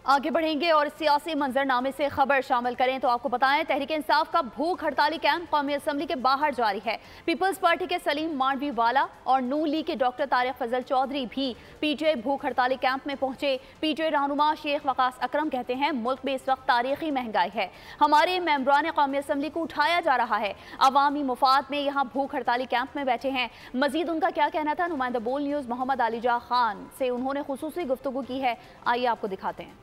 आगे बढ़ेंगे और सियासी मंजरनामे से खबर शामिल करें तो आपको बताएं, तहरीक इंसाफ का भूख हड़ताली कैंप कौमी असम्बली के बाहर जारी है। पीपल्स पार्टी के सलीम मांडवी वाला और नून लीग के डॉक्टर तारिक फजल चौधरी भी पीटीआई भूख हड़ताली कैंप में पहुंचे। पीटीआई रहनुमा शेख वकास अकरम कहते हैं, मुल्क में इस वक्त तारीखी महंगाई है, हमारे मेंबरान कौमी असम्बली को उठाया जा रहा है, अवामी मुफाद में यहाँ भूख हड़ताली कैंप में बैठे हैं। मजीद उनका क्या कहना था, नुमाइंदा बोल न्यूज़ मोहम्मद अलीजा खान से उन्होंने खुसूसी गुफ्तगू की है, आइए आपको दिखाते हैं।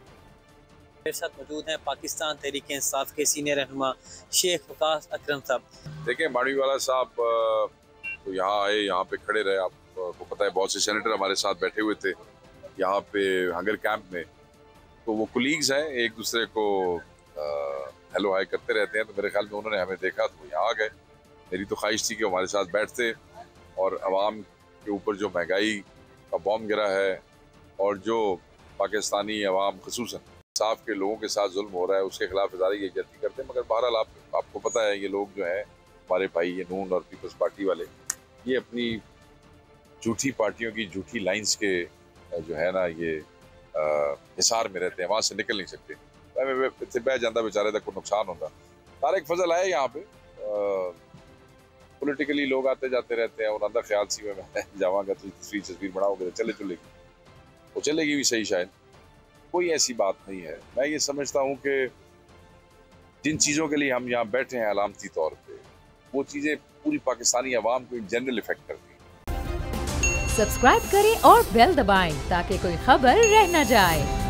मेरे साथ मौजूद हैं पाकिस्तान तहरीक इंसाफ के सीनियर रहनुमा शेख वकास अकरम साहब। देखिए, मांडवी वाला साहब तो यहाँ आए, यहाँ पे खड़े रहे। आपको पता है बहुत से सेनेटर हमारे साथ बैठे हुए थे यहाँ पे हंगर कैंप में, तो वो कुलीग्स हैं, एक दूसरे को हेलो हाय करते रहते हैं। तो मेरे ख्याल में उन्होंने हमें देखा तो यहाँ आ गए। मेरी तो ख्वाहिश थी कि हमारे साथ बैठते और आवाम के ऊपर जो महंगाई का बॉम्ब गिरा है और जो पाकिस्तानी अवाम खसूसन इंसाफ के लोगों के साथ जुल्म हो रहा है उसके खिलाफ इज़हार यकजहती करते हैं। मगर बहरहाल आपको पता है ये लोग जो है हमारे भाई, ये नून और पीपल्स पार्टी वाले, ये अपनी झूठी पार्टियों की झूठी लाइंस के जो है ना ये हिसार में रहते हैं, वहाँ से निकल नहीं सकते। बह जाता बेचारे तक को नुकसान होता। तारिक फजल आए यहाँ पे, पॉलिटिकली लोग आते जाते रहते हैं और अंदर ख्याल सी में मैं जाऊँगा तो तस्वीर बनाओगे तो चलेगी, वो चलेगी भी सही। शायद कोई ऐसी बात नहीं है। मैं ये समझता हूँ कि जिन चीज़ों के लिए हम यहाँ बैठे हैं अलामती तौर पे, वो चीज़ें पूरी पाकिस्तानी अवाम को इन जनरल इफेक्ट करती हैं। सब्सक्राइब करें और बेल दबाएं ताकि कोई खबर रह न जाए।